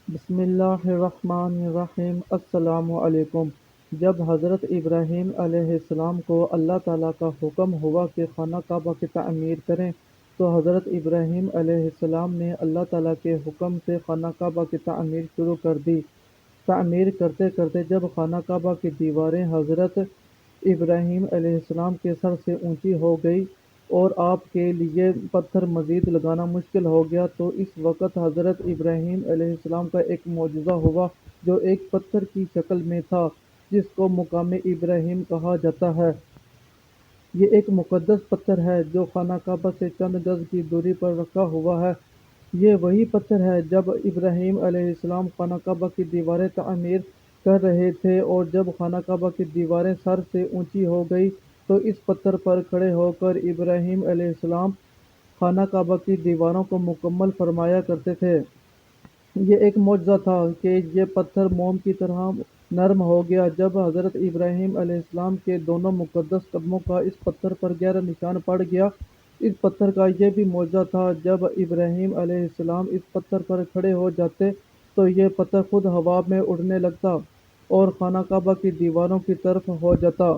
بسم اللہ الرحمن الرحیم۔ السلام علیکم۔ جب حضرت ابراہیم علیہ السلام کو اللہ تعالیٰ کا حکم ہوا کہ خانہ کعبہ کی تعمیر کریں تو حضرت ابراہیم علیہ السلام نے اللہ تعالیٰ کے حکم سے خانہ کعبہ کی تعمیر شروع کر دی۔ تعمیر کرتے کرتے جب خانہ کعبہ کی دیواریں حضرت ابراہیم علیہ السلام کے سر سے اونچی ہو گئی اور آپ کے لیے پتھر مزید لگانا مشکل ہو گیا تو اس وقت حضرت ابراہیم علیہ السلام کا ایک معجزہ ہوا جو ایک پتھر کی شکل میں تھا جس کو مقام ابراہیم کہا جاتا ہے۔ یہ ایک مقدس پتھر ہے جو خانہ کعبہ سے چند گز کی دوری پر رکھا ہوا ہے۔ یہ وہی پتھر ہے جب ابراہیم علیہ السلام خانہ کعبہ کی دیواریں تعمیر کر رہے تھے اور جب خانہ کعبہ کی دیواریں سر سے اونچی ہو گئی تو اس پتھر پر کھڑے ہو کر ابراہیم علیہ السلام خانہ کعبہ کی دیواروں کو مکمل فرمایا کرتے تھے۔ یہ ایک معجزہ تھا کہ یہ پتھر موم کی طرح نرم ہو گیا جب حضرت ابراہیم علیہ السلام کے دونوں مقدس قدموں کا اس پتھر پر گہرا نشان پڑ گیا۔ اس پتھر کا یہ بھی معجزہ تھا جب ابراہیم علیہ السلام اس پتھر پر کھڑے ہو جاتے تو یہ پتھر خود ہوا میں اڑنے لگتا اور خانہ کعبہ کی دیواروں کی طرف ہو جاتا۔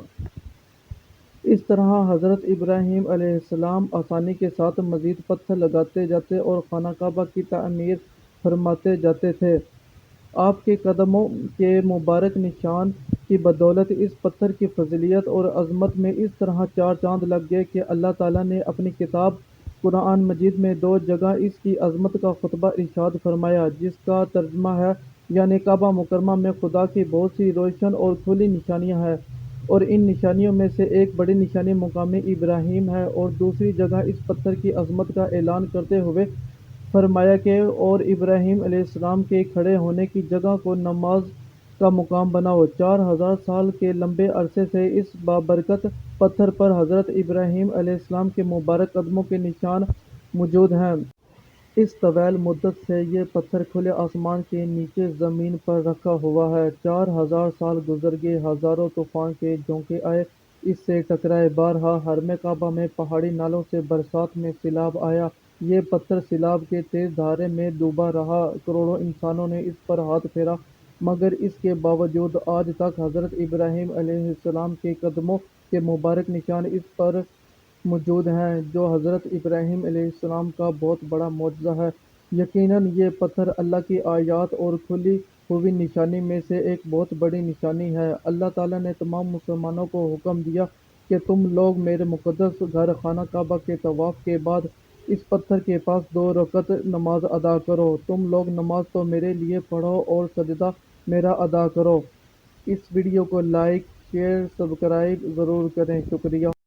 اس طرح حضرت ابراہیم علیہ السلام آسانی کے ساتھ مزید پتھر لگاتے جاتے اور خانہ کعبہ کی تعمیر فرماتے جاتے تھے۔ آپ کے قدموں کے مبارک نشان کی بدولت اس پتھر کی فضیلت اور عظمت میں اس طرح چار چاند لگ گئے کہ اللہ تعالیٰ نے اپنی کتاب قرآن مجید میں دو جگہ اس کی عظمت کا خطبہ ارشاد فرمایا جس کا ترجمہ ہے یعنی کعبہ مکرمہ میں خدا کی بہت سی روشن اور کھلی نشانیاں ہیں اور ان نشانیوں میں سے ایک بڑی نشانی مقام ابراہیم ہے، اور دوسری جگہ اس پتھر کی عظمت کا اعلان کرتے ہوئے فرمایا کہ اور ابراہیم علیہ السلام کے کھڑے ہونے کی جگہ کو نماز کا مقام بناؤ۔ 4000 سال کے لمبے عرصے سے اس بابرکت پتھر پر حضرت ابراہیم علیہ السلام کے مبارک قدموں کے نشان موجود ہیں۔ اس طویل مدت سے یہ پتھر کھلے آسمان کے نیچے زمین پر رکھا ہوا ہے۔ 4000 سال گزر گئے، ہزاروں طوفان کے جھونکے آئے، اس سے ٹکرائے، بارہا حرم کعبہ میں پہاڑی نالوں سے برسات میں سیلاب آیا، یہ پتھر سیلاب کے تیز دھارے میں ڈوبا رہا، کروڑوں انسانوں نے اس پر ہاتھ پھیرا، مگر اس کے باوجود آج تک حضرت ابراہیم علیہ السلام کے قدموں کے مبارک نشان اس پر موجود ہیں جو حضرت ابراہیم علیہ السلام کا بہت بڑا معجزہ ہے۔ یقیناً یہ پتھر اللہ کی آیات اور کھلی ہوئی نشانی میں سے ایک بہت بڑی نشانی ہے۔ اللہ تعالیٰ نے تمام مسلمانوں کو حکم دیا کہ تم لوگ میرے مقدس گھر خانہ کعبہ کے طواف کے بعد اس پتھر کے پاس 2 رکعت نماز ادا کرو۔ تم لوگ نماز تو میرے لیے پڑھو اور سجدہ میرا ادا کرو۔ اس ویڈیو کو لائک، شیئر، سبسکرائب ضرور کریں۔ شکریہ۔